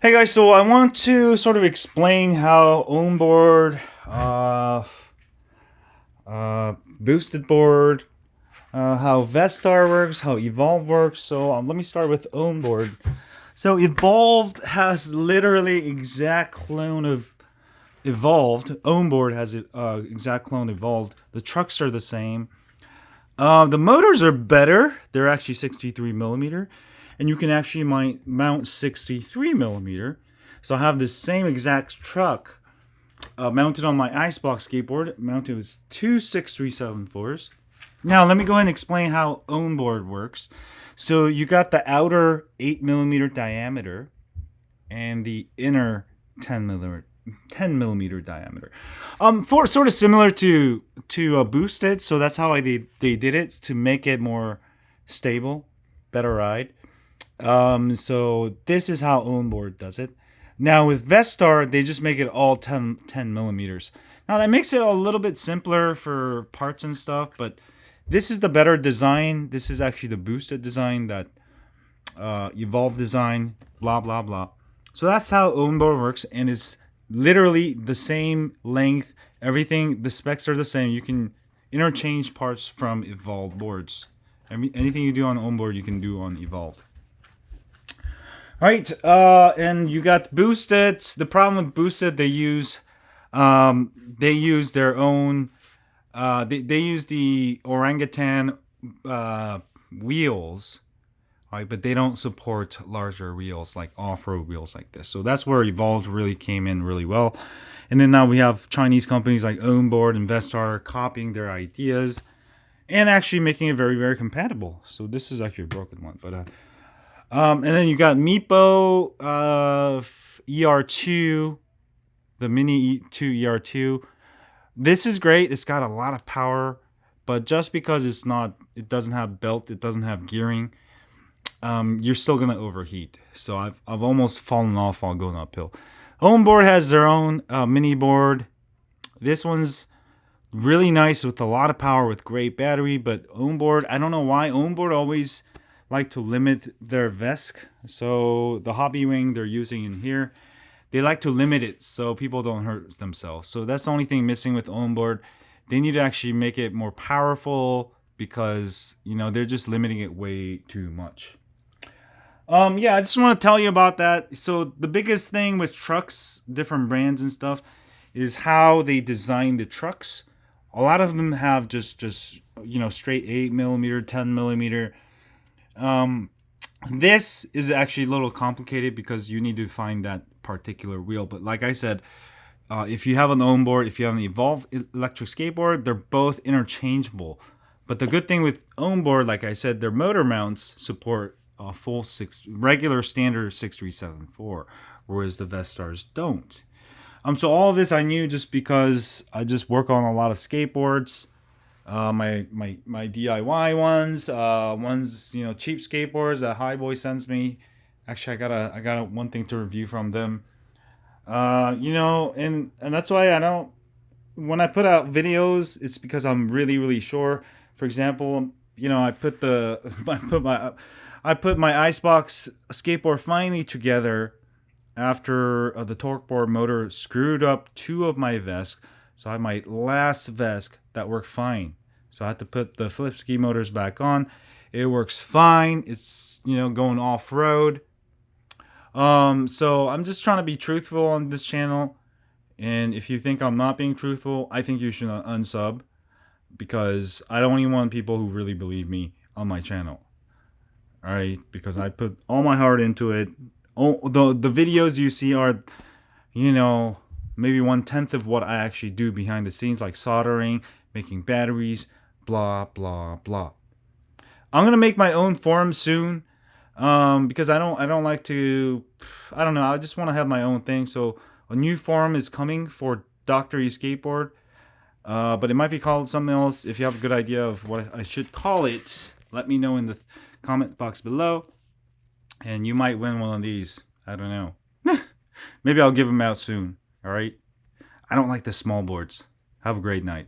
Hey guys, so I want to sort of explain how Ownboard, boosted board, how Vestar works, how Evolve works. So let me start with Ownboard. So Evolved has literally exact clone of Evolved. Ownboard has a exact clone Evolved. The trucks are the same. The motors are better. They're actually 63 millimeter, and you can actually mount 63 millimeter. So I have this same exact truck mounted on my Icebox skateboard. Mounted with two 6374s. Now let me go ahead and explain how Ownboard works. So you got the outer 8 millimeter diameter and the inner 10 millimeter diameter. For sort of similar to boosted, so that's how they did it to make it more stable, better ride. So this is how Ownboard does it. Now with Vestar, they just make it all 10 millimeters. Now that makes it a little bit simpler for parts and stuff, but this is the better design. This is actually the boosted design, that Evolve design, blah blah blah. So that's how Ownboard works, and it's literally the same length. Everything, the specs are the same. You can interchange parts from Evolve boards. Anything you do on Ownboard, you can do on Evolve. All right, and you got boosted. The problem with boosted, they use their own. They use the orangutan wheels, right? But they don't support larger wheels like off-road wheels like this. So that's where Evolved really came in really well. And then now we have Chinese companies like Ownboard and Vestar copying their ideas and actually making it very, very compatible. So this is actually a broken one, but and then you got Meepo ER2, the Mini E2 ER2. This is great. It's got a lot of power, but just because it doesn't have belt, it doesn't have gearing, you're still gonna overheat. So I've almost fallen off while going uphill. Ownboard has their own mini board. This one's really nice with a lot of power with great battery, but Ownboard, I don't know why Ownboard always like to limit their VESC. So the hobby wing they're using in here, they like to limit it so people don't hurt themselves. So that's the only thing missing with Ownboard. They need to actually make it more powerful because, they're just limiting it way too much. Yeah, I just want to tell you about that. So the biggest thing with trucks, different brands and stuff, is how they design the trucks. A lot of them have just straight 8 millimeter, 10 millimeter. This is actually a little complicated because you need to find that particular wheel. But like I said, if you have an Ownboard, if you have an Evolve electric skateboard, they're both interchangeable. But the good thing with Ownboard, like I said, their motor mounts support a full regular standard 6374, whereas the Vestars don't. So all of this I knew just because I just work on a lot of skateboards. My DIY ones, cheap skateboards that Highboy sends me. Actually, I got one thing to review from them. And that's why I don't. When I put out videos, it's because I'm really, really sure. For example, I put I put my Icebox skateboard finally together after the torque board motor screwed up two of my VESC. So I had my last VESC that worked fine. So I had to put the flip ski motors back on. It works fine. It's going off road. So I'm just trying to be truthful on this channel. And if you think I'm not being truthful, I think you should unsub, because I don't even want people who really believe me on my channel. All right, because I put all my heart into it. The videos you see are, maybe 1/10 of what I actually do behind the scenes, like soldering, making batteries, blah blah blah. I'm gonna make my own forum soon, because I don't like to. I don't know. I just want to have my own thing. So a new forum is coming for Dr. E Skateboard, but it might be called something else. If you have a good idea of what I should call it, let me know in the comment box below, and you might win one of these. I don't know. Maybe I'll give them out soon. All right. I don't like the small boards. Have a great night.